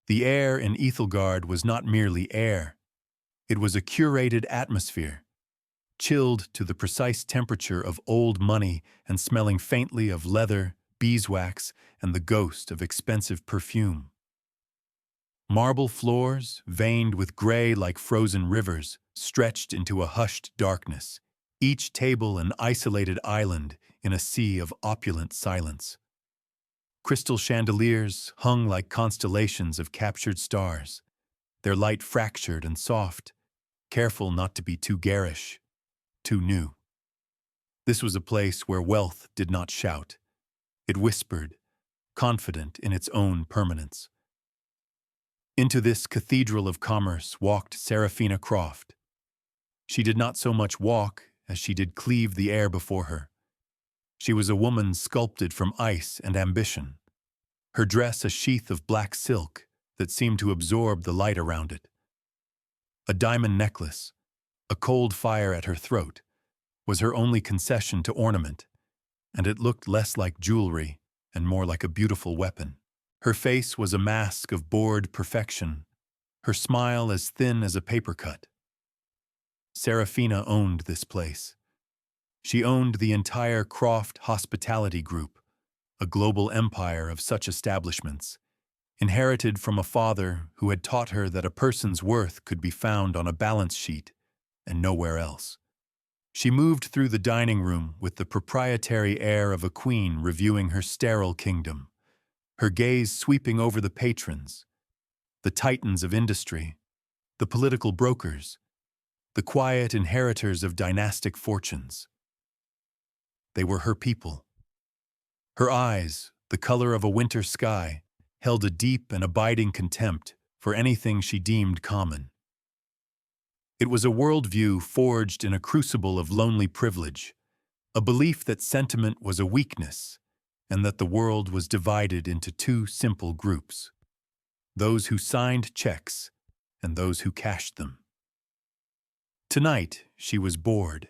The air in Ethelgard was not merely air. It was a curated atmosphere, chilled to the precise temperature of old money and smelling faintly of leather, beeswax, and the ghost of expensive perfume. Marble floors, veined with gray like frozen rivers, stretched into a hushed darkness, each table an isolated island in a sea of opulent silence. Crystal chandeliers hung like constellations of captured stars, their light fractured and soft, careful not to be too garish, too new. This was a place where wealth did not shout. It whispered, confident in its own permanence. Into this cathedral of commerce walked Seraphina Croft. She did not so much walk as she did cleave the air before her. She was a woman sculpted from ice and ambition, her dress a sheath of black silk that seemed to absorb the light around it. A diamond necklace, a cold fire at her throat, was her only concession to ornament, and it looked less like jewelry and more like a beautiful weapon. Her face was a mask of bored perfection, her smile as thin as a paper cut. Seraphina owned this place. She owned the entire Croft Hospitality Group, a global empire of such establishments, inherited from a father who had taught her that a person's worth could be found on a balance sheet and nowhere else. She moved through the dining room with the proprietary air of a queen reviewing her sterile kingdom, her gaze sweeping over the patrons, the titans of industry, the political brokers, the quiet inheritors of dynastic fortunes. They were her people. Her eyes, the color of a winter sky, held a deep and abiding contempt for anything she deemed common. It was a worldview forged in a crucible of lonely privilege, a belief that sentiment was a weakness and that the world was divided into two simple groups: those who signed checks and those who cashed them. Tonight, she was bored,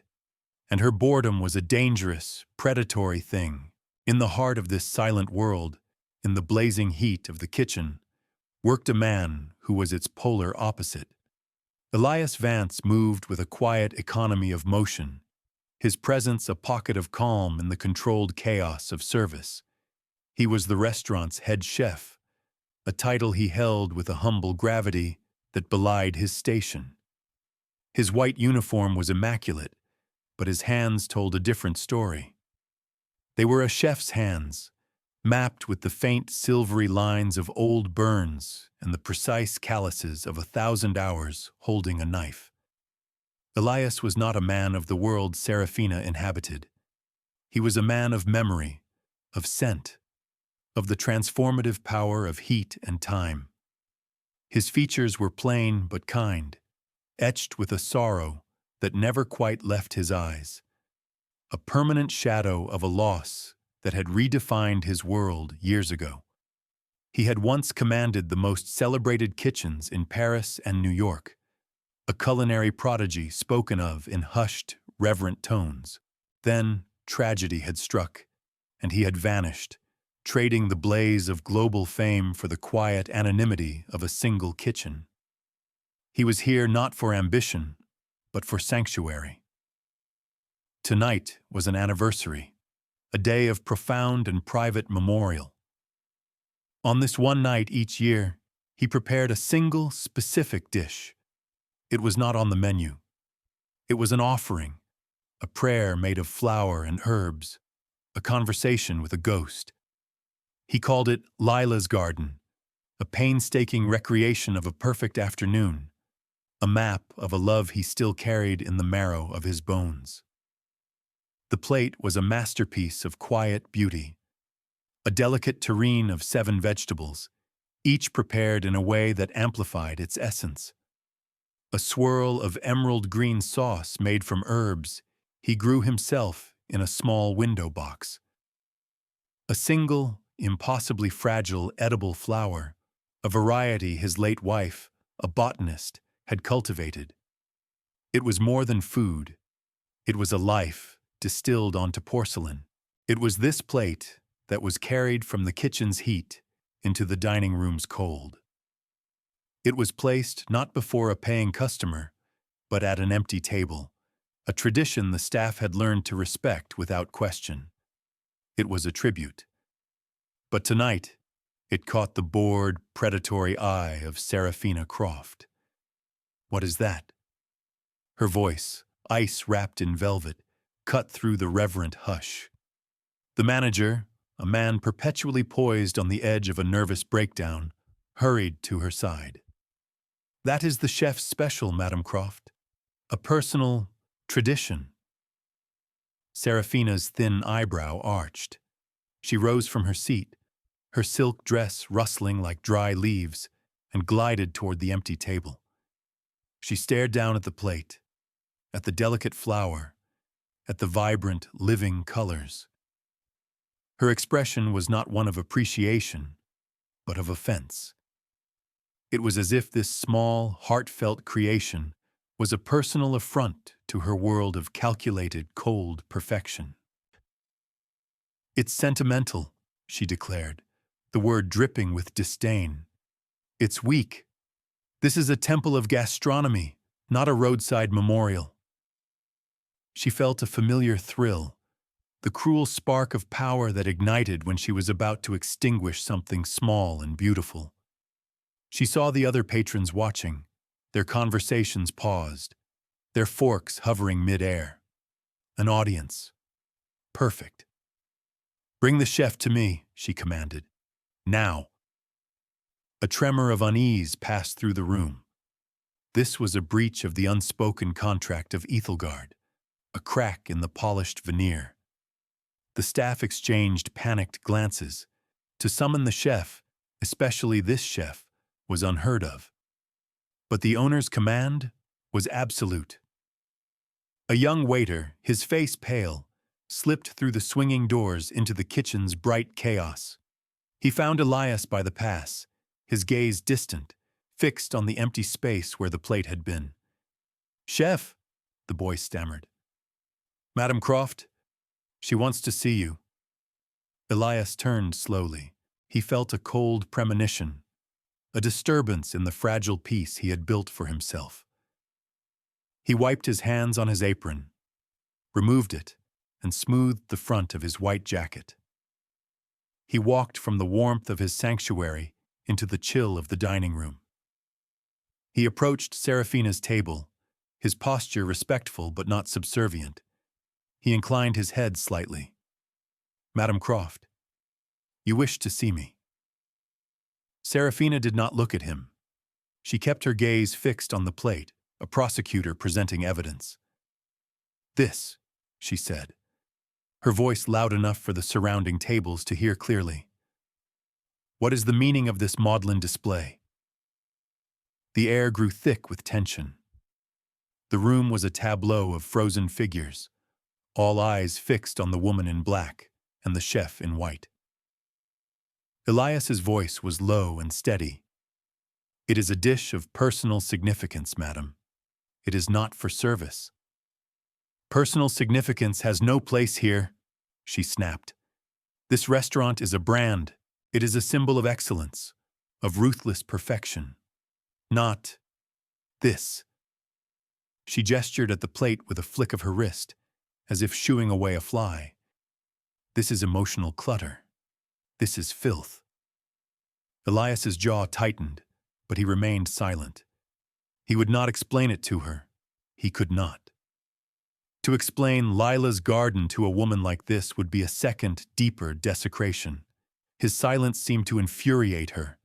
and her boredom was a dangerous, predatory thing. In the heart of this silent world, in the blazing heat of the kitchen, worked a man who was its polar opposite. Elias Vance moved with a quiet economy of motion, his presence a pocket of calm in the controlled chaos of service. He was the restaurant's head chef, a title he held with a humble gravity that belied his station. His white uniform was immaculate, but his hands told a different story. They were a chef's hands, mapped with the faint silvery lines of old burns and the precise calluses of 1,000 hours holding a knife. Elias was not a man of the world Seraphina inhabited. He was a man of memory, of scent, of the transformative power of heat and time. His features were plain but kind, etched with a sorrow that never quite left his eyes, a permanent shadow of a loss that had redefined his world years ago. He had once commanded the most celebrated kitchens in Paris and New York, a culinary prodigy spoken of in hushed, reverent tones. Then tragedy had struck, and he had vanished, trading the blaze of global fame for the quiet anonymity of a single kitchen. He was here not for ambition, but for sanctuary. Tonight was an anniversary, a day of profound and private memorial. On this one night each year, he prepared a single, specific dish. It was not on the menu. It was an offering, a prayer made of flour and herbs, a conversation with a ghost. He called it Lila's Garden, a painstaking recreation of a perfect afternoon, a map of a love he still carried in the marrow of his bones. The plate was a masterpiece of quiet beauty, a delicate terrine of 7 vegetables, each prepared in a way that amplified its essence. A swirl of emerald green sauce made from herbs he grew himself in a small window box. A single, impossibly fragile edible flower, a variety his late wife, a botanist, had cultivated. It was more than food. It was a life distilled onto porcelain. It was this plate that was carried from the kitchen's heat into the dining room's cold. It was placed not before a paying customer, but at an empty table, a tradition the staff had learned to respect without question. It was a tribute. But tonight, it caught the bored, predatory eye of Seraphina Croft. "What is that?" Her voice, ice wrapped in velvet, cut through the reverent hush. The manager, a man perpetually poised on the edge of a nervous breakdown, hurried to her side. "That is the chef's special, Madam Croft. A personal tradition." Seraphina's thin eyebrow arched. She rose from her seat, her silk dress rustling like dry leaves, and glided toward the empty table. She stared down at the plate, at the delicate flower, at the vibrant, living colors. Her expression was not one of appreciation, but of offense. It was as if this small, heartfelt creation was a personal affront to her world of calculated, cold perfection. "It's sentimental," she declared, the word dripping with disdain. "It's weak. This is a temple of gastronomy, not a roadside memorial." She felt a familiar thrill, the cruel spark of power that ignited when she was about to extinguish something small and beautiful. She saw the other patrons watching, their conversations paused, their forks hovering mid-air. An audience. Perfect. "Bring the chef to me," she commanded. "Now." A tremor of unease passed through the room. This was a breach of the unspoken contract of Ethelgard, a crack in the polished veneer. The staff exchanged panicked glances. To summon the chef, especially this chef, was unheard of. But the owner's command was absolute. A young waiter, his face pale, slipped through the swinging doors into the kitchen's bright chaos. He found Elias by the pass, his gaze distant, fixed on the empty space where the plate had been. "Chef," the boy stammered. "Madam Croft, she wants to see you." Elias turned slowly. He felt a cold premonition, a disturbance in the fragile peace he had built for himself. He wiped his hands on his apron, removed it, and smoothed the front of his white jacket. He walked from the warmth of his sanctuary into the chill of the dining room. He approached Seraphina's table, his posture respectful but not subservient. He inclined his head slightly. "Madam Croft, you wish to see me." Seraphina did not look at him. She kept her gaze fixed on the plate, a prosecutor presenting evidence. "This," she said, her voice loud enough for the surrounding tables to hear clearly. "What is the meaning of this maudlin display?" The air grew thick with tension. The room was a tableau of frozen figures, all eyes fixed on the woman in black and the chef in white. Elias's voice was low and steady. "It is a dish of personal significance, madam. It is not for service." "Personal significance has no place here," she snapped. "This restaurant is a brand. It is a symbol of excellence, of ruthless perfection. Not this." She gestured at the plate with a flick of her wrist, as if shooing away a fly. "This is emotional clutter. This is filth." Elias's jaw tightened, but he remained silent. He would not explain it to her. He could not. To explain Lila's garden to a woman like this would be a second, deeper desecration. His silence seemed to infuriate her.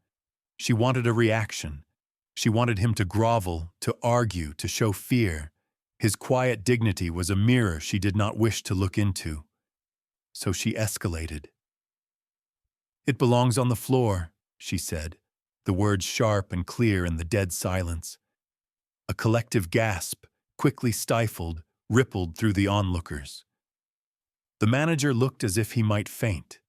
She wanted a reaction. She wanted him to grovel, to argue, to show fear. His quiet dignity was a mirror she did not wish to look into. So she escalated. "It belongs on the floor," she said, the words sharp and clear in the dead silence. A collective gasp, quickly stifled, rippled through the onlookers. The manager looked as if he might faint.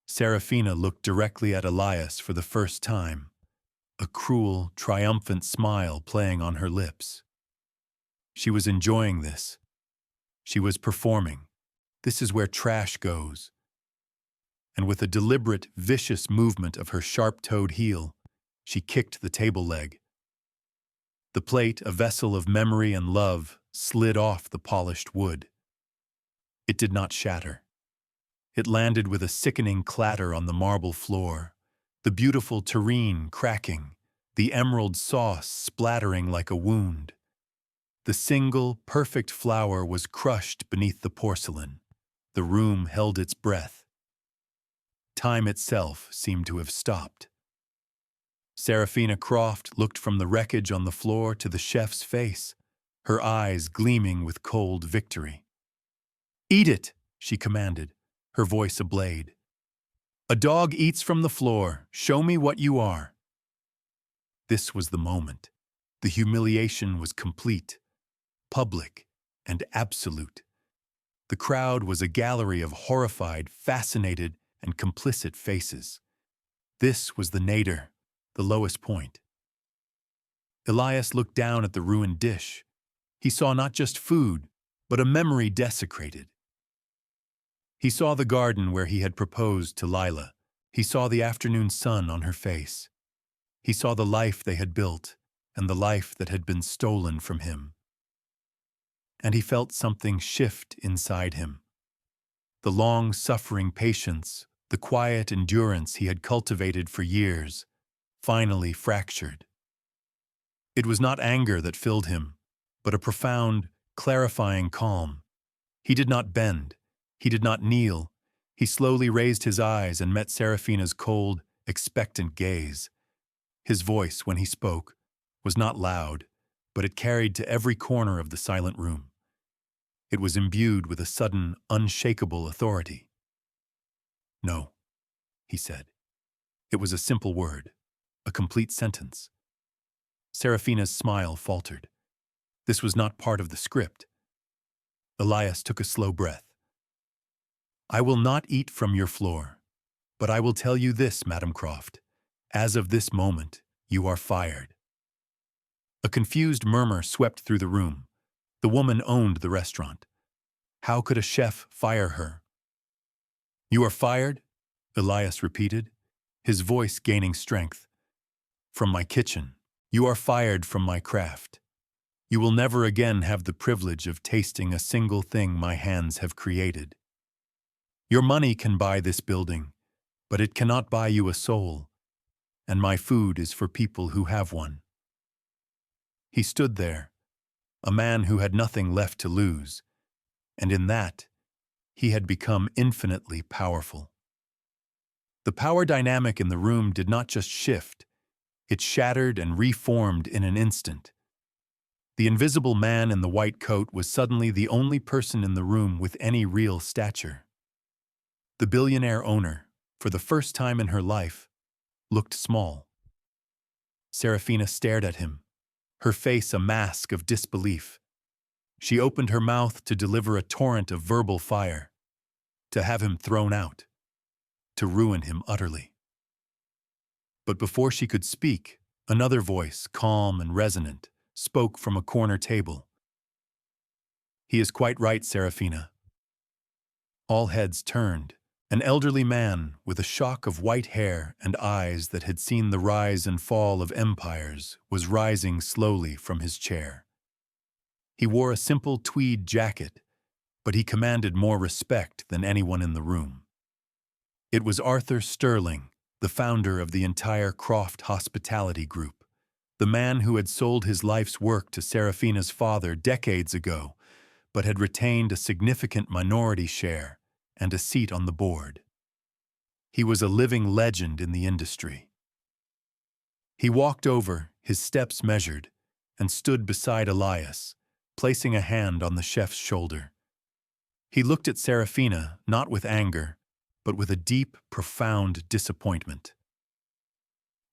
Seraphina looked directly at Elias for the first time, a cruel, triumphant smile playing on her lips. She was enjoying this. She was performing. This is where trash goes. And with a deliberate, vicious movement of her sharp-toed heel, She kicked the table leg. The plate, a vessel of memory and love, slid off the polished wood. It did not shatter. It landed with a sickening clatter on the marble floor, the beautiful terrine cracking, the emerald sauce splattering like a wound. The single, perfect flower was crushed beneath the porcelain. The room held its breath. Time itself seemed to have stopped. Seraphina Croft looked from the wreckage on the floor to the chef's face, her eyes gleaming with cold victory. "Eat it," she commanded, her voice a blade. "A dog eats from the floor. Show me what you are." This was the moment. The humiliation was complete, public, and absolute. The crowd was a gallery of horrified, fascinated, and complicit faces. This was the nadir, the lowest point. Elias looked down at the ruined dish. He saw not just food, but a memory desecrated. He saw the garden where he had proposed to Lila. He saw the afternoon sun on her face. He saw the life they had built and the life that had been stolen from him. And he felt something shift inside him. The long-suffering patience, the quiet endurance he had cultivated for years, finally fractured. It was not anger that filled him, but a profound, clarifying calm. He did not bend. He did not kneel. He slowly raised his eyes and met Seraphina's cold, expectant gaze. His voice, when he spoke, was not loud, but it carried to every corner of the silent room. It was imbued with a sudden, unshakable authority. "No," he said. It was a simple word, a complete sentence. Seraphina's smile faltered. This was not part of the script. Elias took a slow breath. "I will not eat from your floor, but I will tell you this, Madam Croft. As of this moment, you are fired." A confused murmur swept through the room. The woman owned the restaurant. How could a chef fire her? "You are fired?" Elias repeated, his voice gaining strength. "From my kitchen. You are fired from my craft. You will never again have the privilege of tasting a single thing my hands have created. Your money can buy this building, but it cannot buy you a soul, and my food is for people who have one." He stood there, a man who had nothing left to lose, and in that, he had become infinitely powerful. The power dynamic in the room did not just shift, it shattered and reformed in an instant. The invisible man in the white coat was suddenly the only person in the room with any real stature. The billionaire owner, for the first time in her life, looked small. Seraphina stared at him, her face a mask of disbelief. She opened her mouth to deliver a torrent of verbal fire, to have him thrown out, to ruin him utterly. But before she could speak, another voice, calm and resonant, spoke from a corner table. "He is quite right, Seraphina." All heads turned. An elderly man with a shock of white hair and eyes that had seen the rise and fall of empires was rising slowly from his chair. He wore a simple tweed jacket, but he commanded more respect than anyone in the room. It was Arthur Sterling, the founder of the entire Croft Hospitality Group, the man who had sold his life's work to Seraphina's father decades ago, but had retained a significant minority share and a seat on the board. He was a living legend in the industry. He walked over, his steps measured, and stood beside Elias, placing a hand on the chef's shoulder. He looked at Seraphina, not with anger, but with a deep, profound disappointment.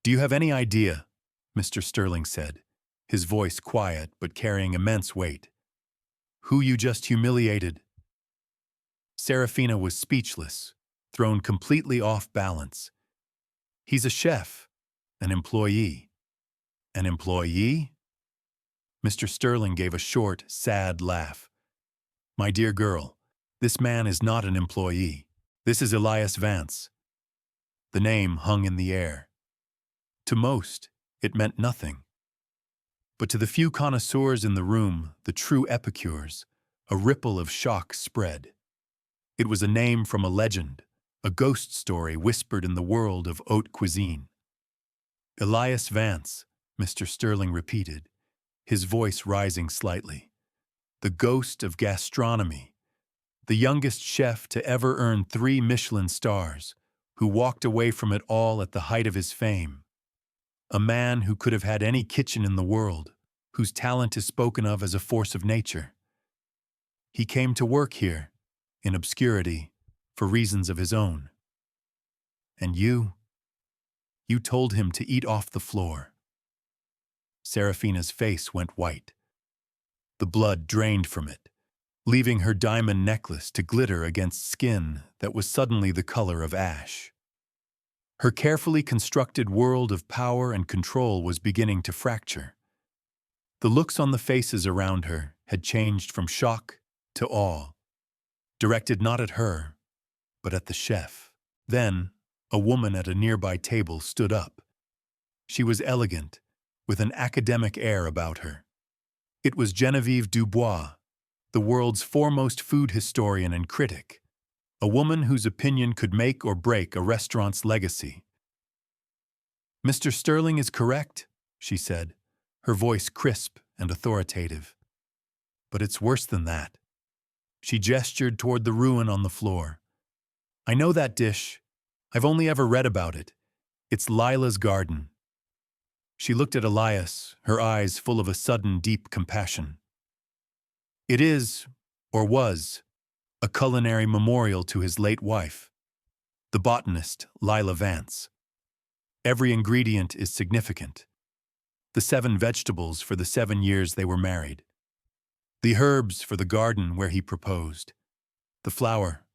"Do you have any idea," Mr. Sterling said, his voice quiet but carrying immense weight, "who you just humiliated?" Seraphina was speechless, thrown completely off balance. "He's a chef, an employee." "An employee?" Mr. Sterling gave a short, sad laugh. "My dear girl, this man is not an employee. This is Elias Vance." The name hung in the air. To most, it meant nothing. But to the few connoisseurs in the room, the true epicures, a ripple of shock spread. It was a name from a legend, a ghost story whispered in the world of haute cuisine. Elias Vance, Mr. Sterling repeated, his voice rising slightly. The ghost of gastronomy, the youngest chef to ever earn 3 Michelin stars, who walked away from it all at the height of his fame. A man who could have had any kitchen in the world, whose talent is spoken of as a force of nature. He came to work here, in obscurity, for reasons of his own. And you told him to eat off the floor. Serafina's face went white. The blood drained from it, leaving her diamond necklace to glitter against skin that was suddenly the color of ash. Her carefully constructed world of power and control was beginning to fracture. The looks on the faces around her had changed from shock to awe, directed not at her, but at the chef. Then, a woman at a nearby table stood up. She was elegant, with an academic air about her. It was Geneviève Dubois, the world's foremost food historian and critic, a woman whose opinion could make or break a restaurant's legacy. "Mr. Sterling is correct," she said, her voice crisp and authoritative. "But it's worse than that." She gestured toward the ruin on the floor. "I know that dish. I've only ever read about it. It's Lila's garden." She looked at Elias, her eyes full of a sudden deep compassion. "It is, or was, a culinary memorial to his late wife, the botanist Lila Vance. Every ingredient is significant. The 7 vegetables for the 7 years they were married. The herbs for the garden where he proposed. The flower,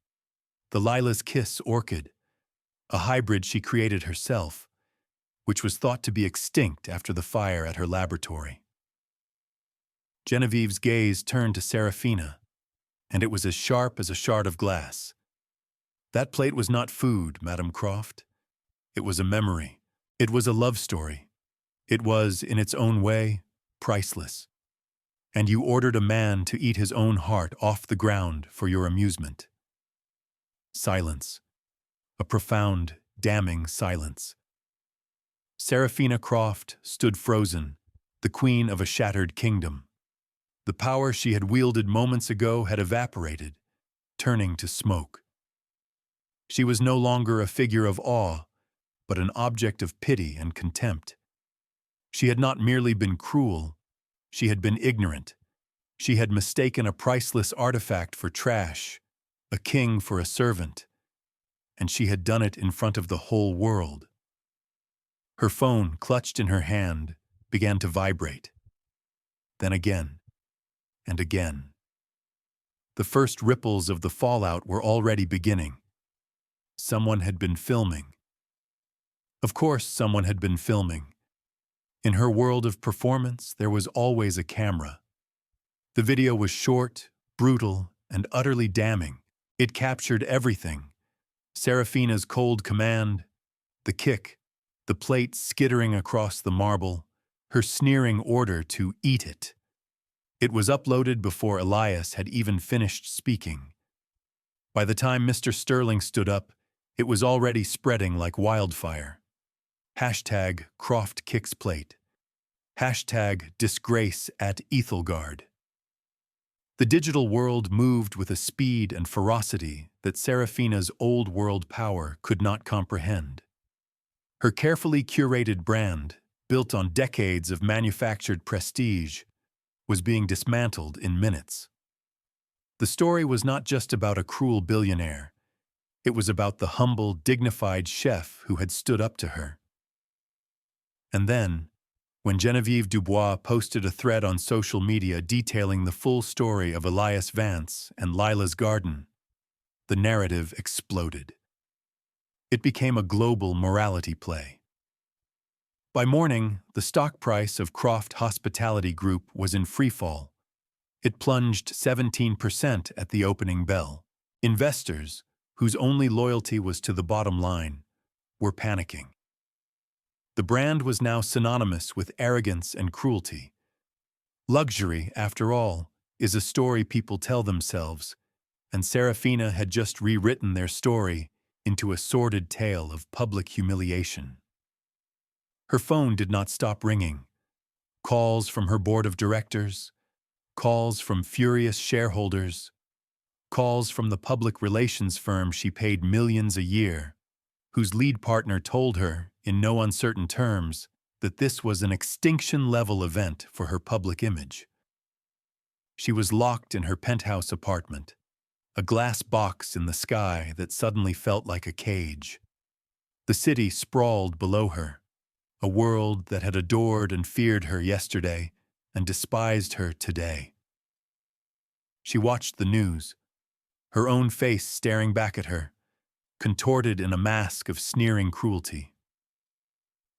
the Lila's Kiss orchid, a hybrid she created herself, which was thought to be extinct after the fire at her laboratory." Genevieve's gaze turned to Serafina, and it was as sharp as a shard of glass. "That plate was not food, Madame Croft. It was a memory. It was a love story. It was, in its own way, priceless. And you ordered a man to eat his own heart off the ground for your amusement." Silence. A profound, damning silence. Serafina Croft stood frozen, the queen of a shattered kingdom. The power she had wielded moments ago had evaporated, turning to smoke. She was no longer a figure of awe, but an object of pity and contempt. She had not merely been cruel, she had been ignorant. She had mistaken a priceless artifact for trash, a king for a servant, and she had done it in front of the whole world. Her phone, clutched in her hand, began to vibrate. Then again, and again. The first ripples of the fallout were already beginning. Someone had been filming. Of course, someone had been filming. In her world of performance, there was always a camera. The video was short, brutal, and utterly damning. It captured everything. Serafina's cold command, the kick, the plate skittering across the marble, her sneering order to eat it. It was uploaded before Elias had even finished speaking. By the time Mr. Sterling stood up, it was already spreading like wildfire. Hashtag Croft Kicks Plate. Hashtag Disgrace at Ethelgard. The digital world moved with a speed and ferocity that Serafina's old world power could not comprehend. Her carefully curated brand, built on decades of manufactured prestige, was being dismantled in minutes. The story was not just about a cruel billionaire. It was about the humble, dignified chef who had stood up to her. And then, when Geneviève Dubois posted a thread on social media detailing the full story of Elias Vance and Lila's garden, the narrative exploded. It became a global morality play. By morning, the stock price of Croft Hospitality Group was in freefall. It plunged 17% at the opening bell. Investors, whose only loyalty was to the bottom line, were panicking. The brand was now synonymous with arrogance and cruelty. Luxury, after all, is a story people tell themselves, and Serafina had just rewritten their story into a sordid tale of public humiliation. Her phone did not stop ringing. Calls from her board of directors, calls from furious shareholders, calls from the public relations firm she paid millions a year, whose lead partner told her, in no uncertain terms, that this was an extinction-level event for her public image. She was locked in her penthouse apartment, a glass box in the sky that suddenly felt like a cage. The city sprawled below her, a world that had adored and feared her yesterday and despised her today. She watched the news, her own face staring back at her, contorted in a mask of sneering cruelty.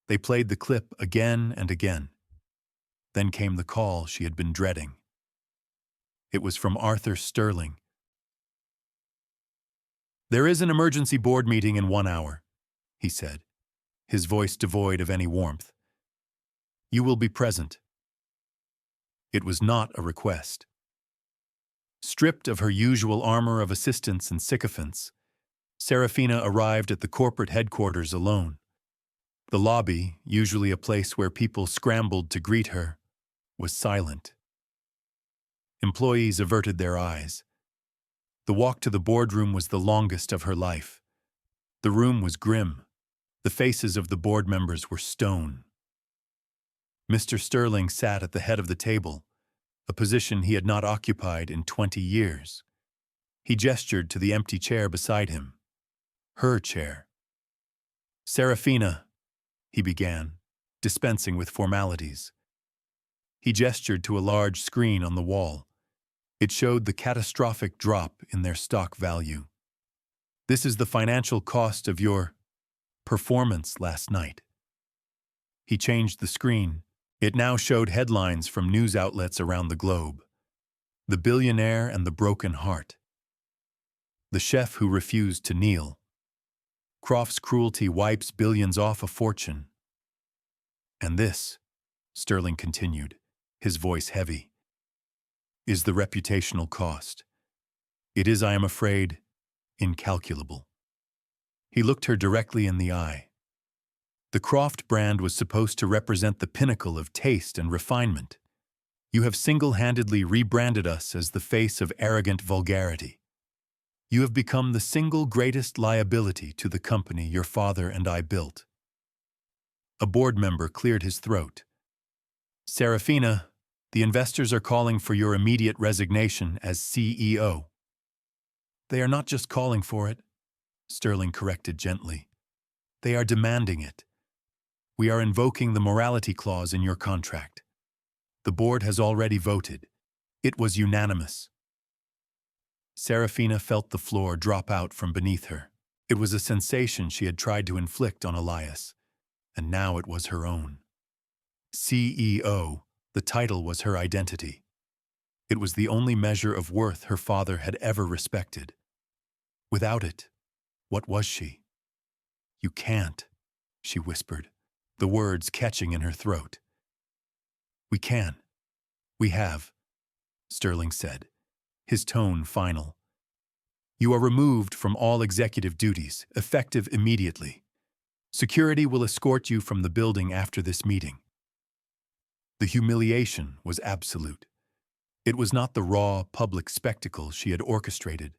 They played the clip again and again. Then came the call she had been dreading. It was from Arthur Sterling. "There is an emergency board meeting in 1 hour," he said, his voice devoid of any warmth. "You will be present." It was not a request. Stripped of her usual armor of assistants and sycophants, Serafina arrived at the corporate headquarters alone. The lobby, usually a place where people scrambled to greet her, was silent. Employees averted their eyes. The walk to the boardroom was the longest of her life. The room was grim. The faces of the board members were stone. Mr. Sterling sat at the head of the table, a position he had not occupied in 20 years. He gestured to the empty chair beside him. Her chair. "Serafina," he began, dispensing with formalities. He gestured to a large screen on the wall. It showed the catastrophic drop in their stock value. "This is the financial cost of your performance last night." He changed the screen. It now showed headlines from news outlets around the globe. "The billionaire and the broken heart." "The chef who refused to kneel." "Croft's cruelty wipes billions off a fortune." "And this," Sterling continued, his voice heavy, "is the reputational cost. It is, I am afraid, incalculable." He looked her directly in the eye. "The Croft brand was supposed to represent the pinnacle of taste and refinement. You have single-handedly rebranded us as the face of arrogant vulgarity. You have become the single greatest liability to the company your father and I built." A board member cleared his throat. "Serafina, the investors are calling for your immediate resignation as CEO." "They are not just calling for it," Sterling corrected gently. "They are demanding it. We are invoking the morality clause in your contract. The board has already voted. It was unanimous." Serafina felt the floor drop out from beneath her. It was a sensation she had tried to inflict on Elias, and now it was her own. CEO, the title was her identity. It was the only measure of worth her father had ever respected. Without it, what was she? "You can't," she whispered, the words catching in her throat. "We can. We have," Sterling said, his tone final. "You are removed from all executive duties, effective immediately. Security will escort you from the building after this meeting." The humiliation was absolute. It was not the raw, public spectacle she had orchestrated,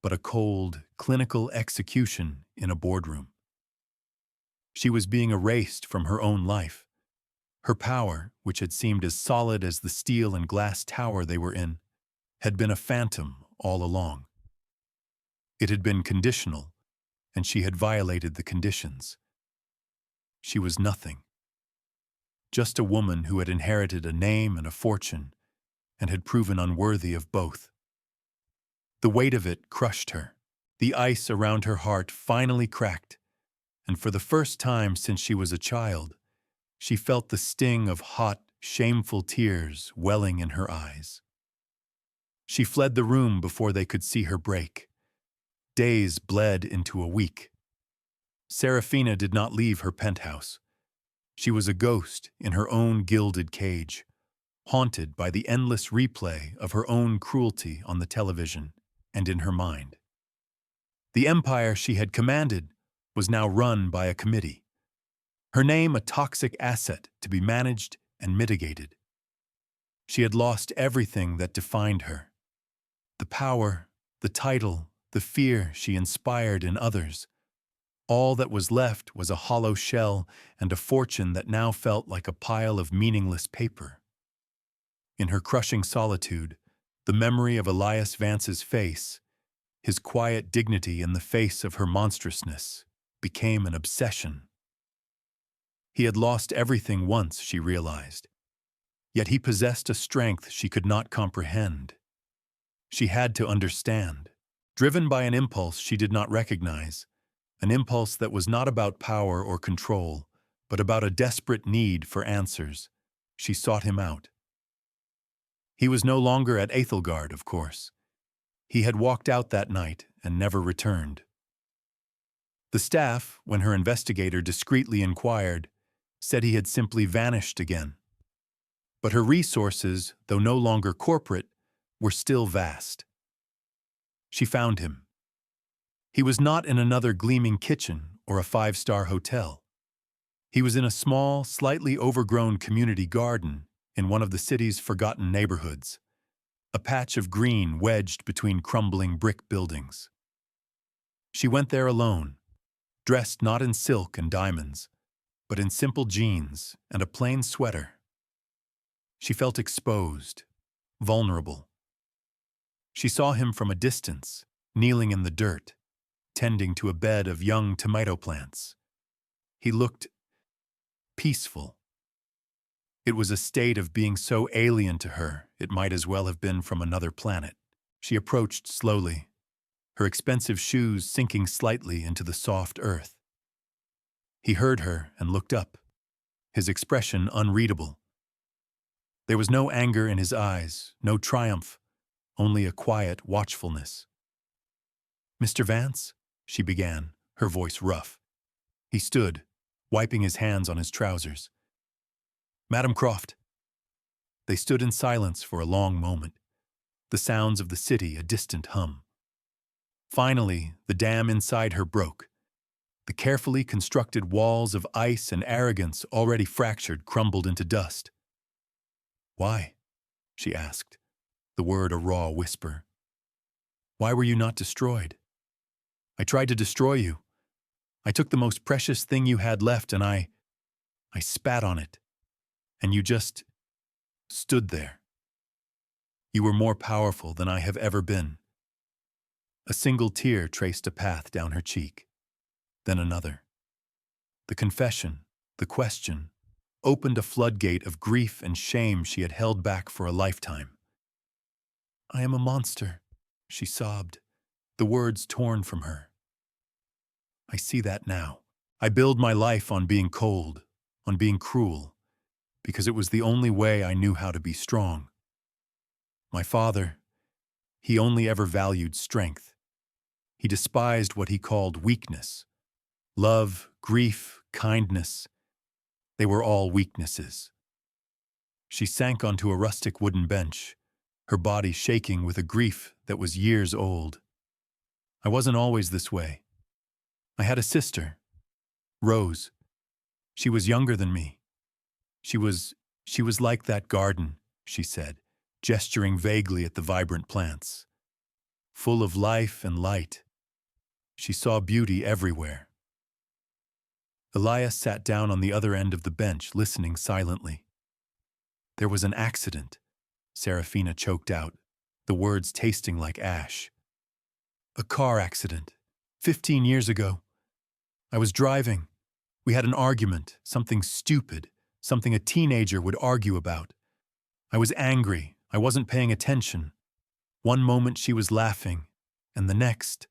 but a cold, clinical execution in a boardroom. She was being erased from her own life. Her power, which had seemed as solid as the steel and glass tower they were in, had been a phantom all along. It had been conditional, and she had violated the conditions. She was nothing. Just a woman who had inherited a name and a fortune, and had proven unworthy of both. The weight of it crushed her. The ice around her heart finally cracked, and for the first time since she was a child, she felt the sting of hot, shameful tears welling in her eyes. She fled the room before they could see her break. Days bled into a week. Serafina did not leave her penthouse. She was a ghost in her own gilded cage, haunted by the endless replay of her own cruelty on the television and in her mind. The empire she had commanded was now run by a committee, her name a toxic asset to be managed and mitigated. She had lost everything that defined her: the power, the title, the fear she inspired in others. All that was left was a hollow shell and a fortune that now felt like a pile of meaningless paper. In her crushing solitude, the memory of Elias Vance's face, his quiet dignity in the face of her monstrousness, became an obsession. He had lost everything once, she realized, yet he possessed a strength she could not comprehend. She had to understand, driven by an impulse she did not recognize, an impulse that was not about power or control, but about a desperate need for answers. She sought him out. He was no longer at Aethelgard, of course. He had walked out that night and never returned. The staff, when her investigator discreetly inquired, said he had simply vanished again. But her resources, though no longer corporate, were still vast. She found him. He was not in another gleaming kitchen or a five-star hotel. He was in a small, slightly overgrown community garden in one of the city's forgotten neighborhoods, a patch of green wedged between crumbling brick buildings. She went there alone, dressed not in silk and diamonds, but in simple jeans and a plain sweater. She felt exposed, vulnerable. She saw him from a distance, kneeling in the dirt, tending to a bed of young tomato plants. He looked peaceful. It was a state of being so alien to her, it might as well have been from another planet. She approached slowly, her expensive shoes sinking slightly into the soft earth. He heard her and looked up, his expression unreadable. There was no anger in his eyes, no triumph, only a quiet watchfulness. "Mr. Vance?" she began, her voice rough. He stood, wiping his hands on his trousers. "Madam Croft." They stood in silence for a long moment, the sounds of the city a distant hum. Finally, the dam inside her broke. The carefully constructed walls of ice and arrogance already fractured crumbled into dust. "Why?" she asked, the word a raw whisper. "Why were you not destroyed? I tried to destroy you. I took the most precious thing you had left and I spat on it. And you just stood there. You were more powerful than I have ever been." A single tear traced a path down her cheek, then another. The confession, the question, opened a floodgate of grief and shame she had held back for a lifetime. "I am a monster," she sobbed, the words torn from her. "I see that now. I build my life on being cold, on being cruel, because it was the only way I knew how to be strong. My father, he only ever valued strength. He despised what he called weakness. Love, grief, kindness, they were all weaknesses." She sank onto a rustic wooden bench, her body shaking with a grief that was years old. "I wasn't always this way. I had a sister, Rose. She was younger than me. She was like that garden," she said, gesturing vaguely at the vibrant plants. "Full of life and light. She saw beauty everywhere." Elias sat down on the other end of the bench, listening silently. "There was an accident," Serafina choked out, the words tasting like ash. "A car accident, 15 years ago. I was driving. We had an argument, something stupid, something a teenager would argue about. I was angry. I wasn't paying attention. One moment she was laughing, and the next..."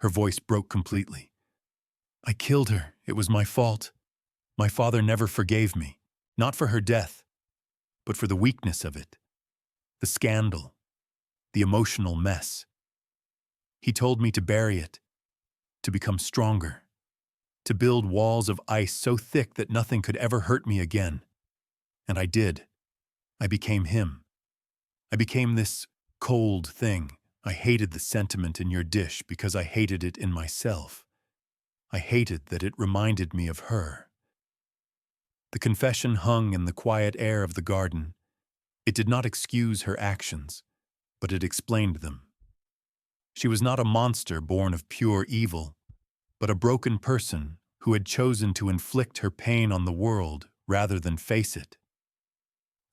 Her voice broke completely. "I killed her. It was my fault. My father never forgave me, not for her death, but for the weakness of it, the scandal, the emotional mess. He told me to bury it, to become stronger. to build walls of ice so thick that nothing could ever hurt me again. And I did. I became him. I became this cold thing. I hated the sentiment in your dish because I hated it in myself. I hated that it reminded me of her. The confession hung in the quiet air of the garden. It did not excuse her actions, but it explained them. She was not a monster born of pure evil, but a broken person who had chosen to inflict her pain on the world rather than face it.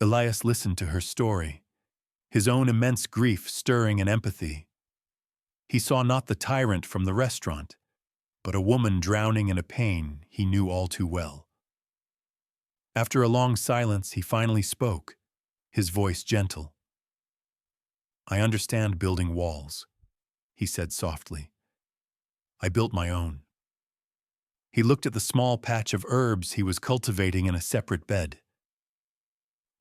Elias listened to her story, his own immense grief stirring in empathy. He saw not the tyrant from the restaurant, but a woman drowning in a pain he knew all too well. After a long silence, he finally spoke, his voice gentle. "I understand building walls," he said softly. "I built my own." He looked at the small patch of herbs he was cultivating in a separate bed.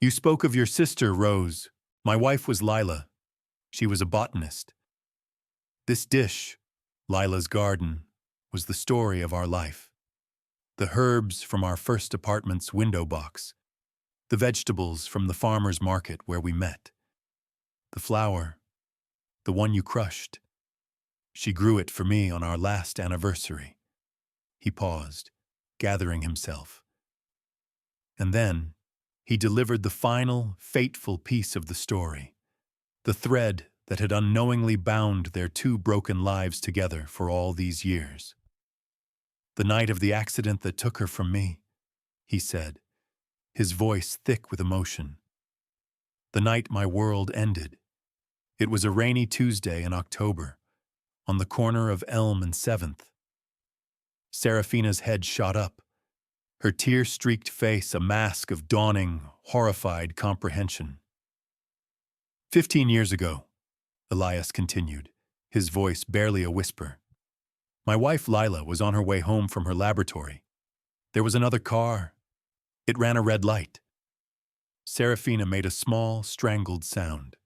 "You spoke of your sister, Rose. My wife was Lila. She was a botanist. This dish, Lila's garden, was the story of our life. The herbs from our first apartment's window box, the vegetables from the farmer's market where we met, the flower, the one you crushed. She grew it for me on our last anniversary." He paused, gathering himself. And then he delivered the final, fateful piece of the story, the thread that had unknowingly bound their two broken lives together for all these years. "The night of the accident that took her from me," he said, his voice thick with emotion. "The night my world ended. It was a rainy Tuesday in October, on the corner of Elm and 7th. Seraphina's head shot up, her tear-streaked face a mask of dawning, horrified comprehension. 15 years ago, Elias continued, his voice barely a whisper. My wife Lila was on her way home from her laboratory. There was another car. It ran a red light. Seraphina made a small, strangled sound.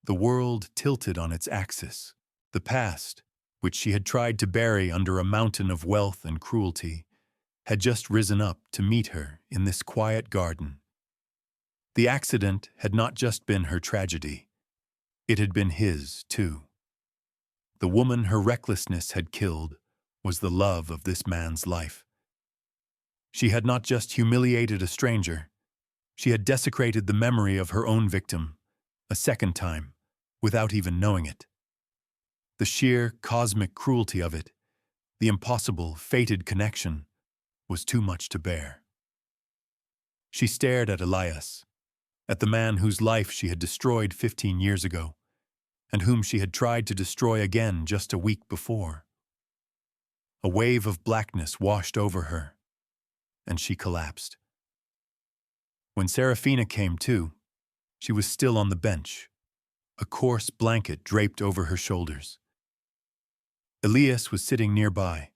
The world tilted on its axis. The past, which she had tried to bury under a mountain of wealth and cruelty, had just risen up to meet her in this quiet garden. The accident had not just been her tragedy. It had been his, too. The woman her recklessness had killed was the love of this man's life. She had not just humiliated a stranger, she had desecrated the memory of her own victim, a second time, without even knowing it. The sheer cosmic cruelty of it, the impossible, fated connection, was too much to bear. She stared at Elias, at the man whose life she had destroyed 15 years ago, and whom she had tried to destroy again just a week before. A wave of blackness washed over her, and she collapsed. When Seraphina came to, she was still on the bench, a coarse blanket draped over her shoulders. Elias was sitting nearby,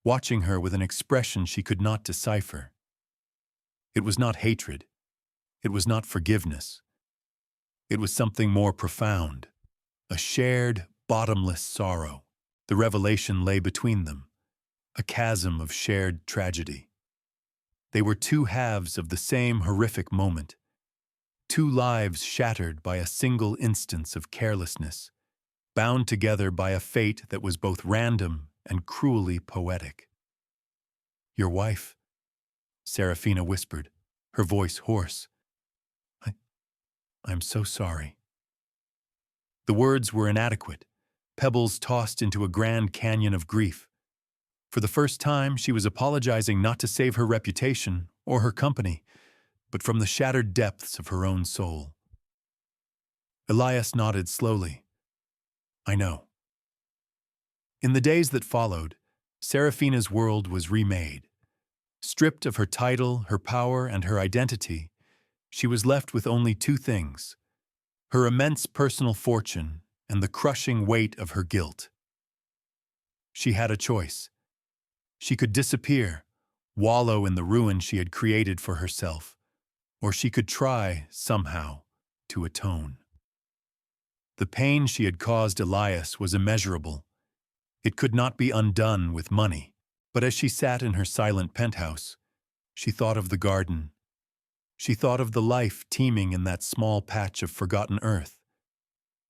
watching her with an expression she could not decipher. It was not hatred. It was not forgiveness. It was something more profound, a shared, bottomless sorrow. The revelation lay between them, a chasm of shared tragedy. They were two halves of the same horrific moment, two lives shattered by a single instance of carelessness, bound together by a fate that was both random and cruelly poetic. Your wife, Seraphina whispered, her voice hoarse. I'm so sorry. The words were inadequate, pebbles tossed into a grand canyon of grief. For the first time, she was apologizing not to save her reputation or her company, but from the shattered depths of her own soul. Elias nodded slowly. I know. In the days that followed, Seraphina's world was remade. Stripped of her title, her power, and her identity, she was left with only two things: her immense personal fortune and the crushing weight of her guilt. She had a choice. She could disappear, wallow in the ruin she had created for herself, or she could try, somehow, to atone. The pain she had caused Elias was immeasurable. It could not be undone with money, But as she sat in her silent penthouse, she thought of the garden. She thought of the life teeming in that small patch of forgotten earth.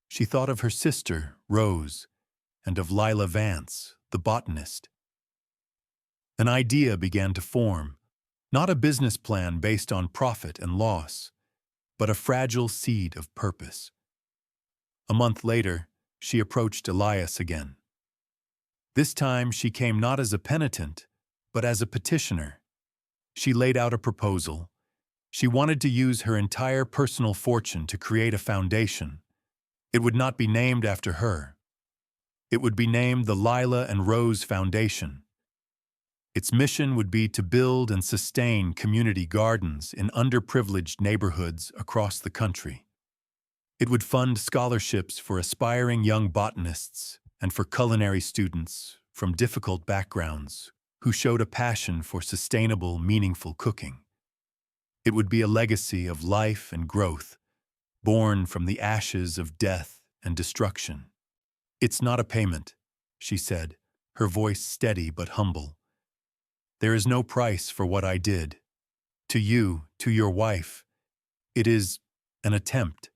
She thought of her sister, Rose, and of Lila Vance, the botanist. An idea began to form, not a business plan based on profit and loss, but a fragile seed of purpose. A month later, she approached Elias again. This time she came not as a penitent, but as a petitioner. She laid out a proposal. She wanted to use her entire personal fortune to create a foundation. It would not be named after her. It would be named the Lila and Rose Foundation. Its mission would be to build and sustain community gardens in underprivileged neighborhoods across the country. It would fund scholarships for aspiring young botanists and for culinary students from difficult backgrounds who showed a passion for sustainable, meaningful cooking. It would be a legacy of life and growth, born from the ashes of death and destruction. "It's not a payment," she said, her voice steady but humble. "There is no price for what I did. To you, to your wife, it is an attempt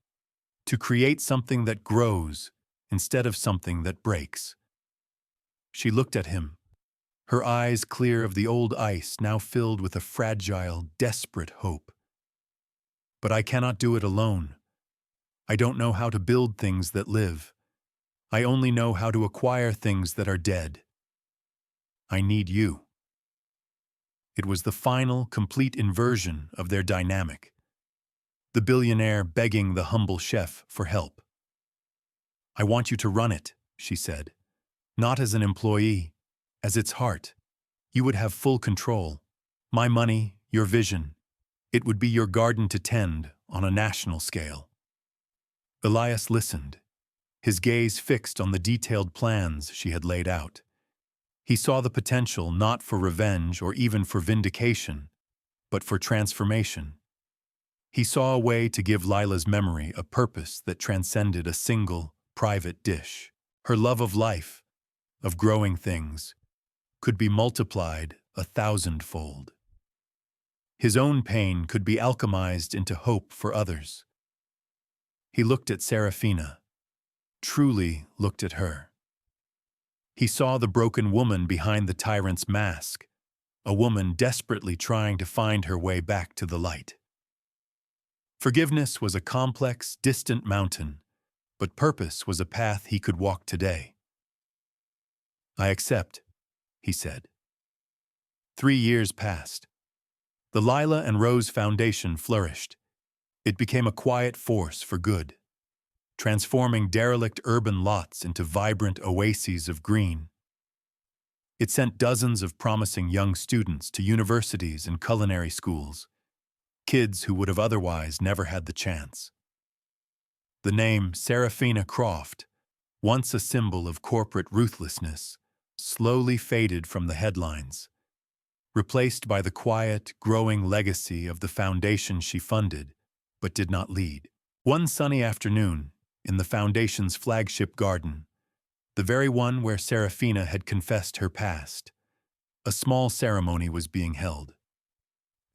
to create something that grows instead of something that breaks." She looked at him, her eyes clear of the old ice now filled with a fragile, desperate hope. "But I cannot do it alone. I don't know how to build things that live. I only know how to acquire things that are dead. I need you." It was the final, complete inversion of their dynamic. The billionaire begging the humble chef for help. "I want you to run it," she said. "Not as an employee, as its heart. You would have full control. My money, your vision. It would be your garden to tend on a national scale." Elias listened, his gaze fixed on the detailed plans she had laid out. He saw the potential not for revenge or even for vindication, but for transformation. He saw a way to give Lila's memory a purpose that transcended a single, private dish. Her love of life, of growing things, could be multiplied 1,000-fold. His own pain could be alchemized into hope for others. He looked at Serafina, truly looked at her. He saw the broken woman behind the tyrant's mask, a woman desperately trying to find her way back to the light. Forgiveness was a complex, distant mountain, but purpose was a path he could walk today. "I accept," he said. 3 years passed. The Lila and Rose Foundation flourished. It became a quiet force for good, transforming derelict urban lots into vibrant oases of green. It sent dozens of promising young students to universities and culinary schools, kids who would have otherwise never had the chance. The name Serafina Croft, once a symbol of corporate ruthlessness, slowly faded from the headlines, replaced by the quiet, growing legacy of the foundation she funded, but did not lead. One sunny afternoon, in the foundation's flagship garden, the very one where Serafina had confessed her past, a small ceremony was being held.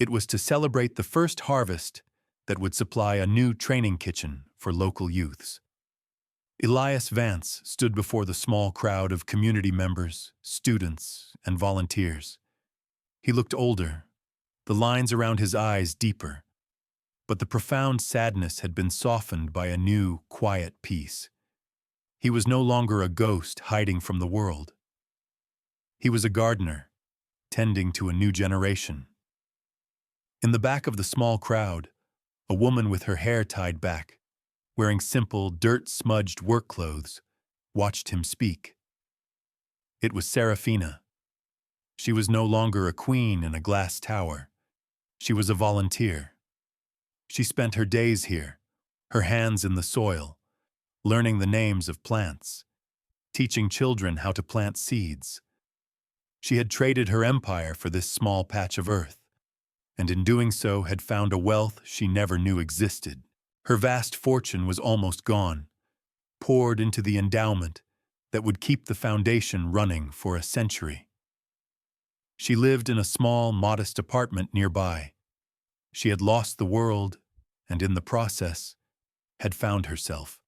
It was to celebrate the first harvest that would supply a new training kitchen for local youths. Elias Vance stood before the small crowd of community members, students, and volunteers. He looked older, the lines around his eyes deeper, but the profound sadness had been softened by a new, quiet peace. He was no longer a ghost hiding from the world. He was a gardener, tending to a new generation. In the back of the small crowd, a woman with her hair tied back, wearing simple, dirt-smudged work clothes, watched him speak. It was Serafina. She was no longer a queen in a glass tower. She was a volunteer. She spent her days here, her hands in the soil, learning the names of plants, teaching children how to plant seeds. She had traded her empire for this small patch of earth, and in doing so had found a wealth she never knew existed. Her vast fortune was almost gone, poured into the endowment that would keep the foundation running for a century. She lived in a small, modest apartment nearby. She had lost the world, and in the process, had found herself.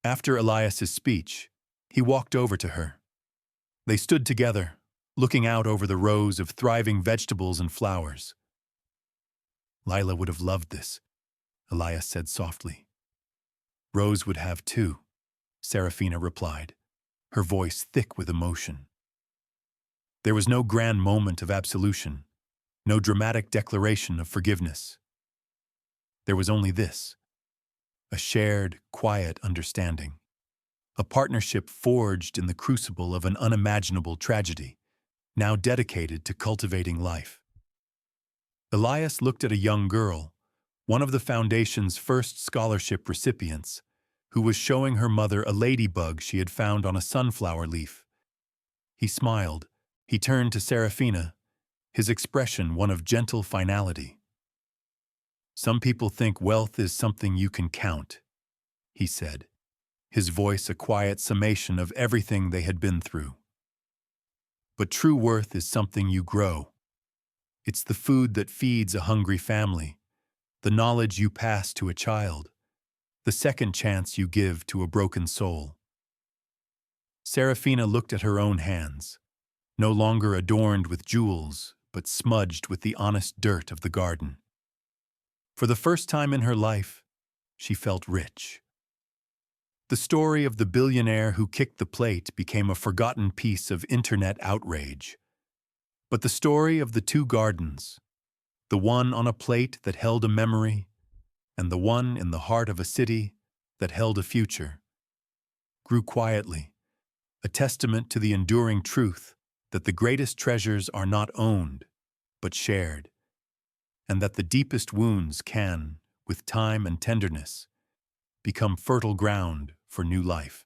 After Elias's speech, he walked over to her. They stood together, looking out over the rows of thriving vegetables and flowers. Lila would have loved this, Elias said softly. Rose would have too, Serafina replied, her voice thick with emotion. There was no grand moment of absolution, no dramatic declaration of forgiveness. There was only this, a shared, quiet understanding, a partnership forged in the crucible of an unimaginable tragedy, now dedicated to cultivating life. Elias looked at a young girl, one of the Foundation's first scholarship recipients, who was showing her mother a ladybug she had found on a sunflower leaf. He smiled. He turned to Serafina, his expression one of gentle finality. Some people think wealth is something you can count, he said, his voice a quiet summation of everything they had been through. But true worth is something you grow. It's the food that feeds a hungry family, the knowledge you pass to a child, the second chance you give to a broken soul. Serafina looked at her own hands, no longer adorned with jewels, but smudged with the honest dirt of the garden. For the first time in her life, she felt rich. The story of the billionaire who kicked the plate became a forgotten piece of internet outrage. But the story of the two gardens, the one on a plate that held a memory, and the one in the heart of a city that held a future, grew quietly, a testament to the enduring truth that the greatest treasures are not owned, but shared, and that the deepest wounds can, with time and tenderness, become fertile ground for new life.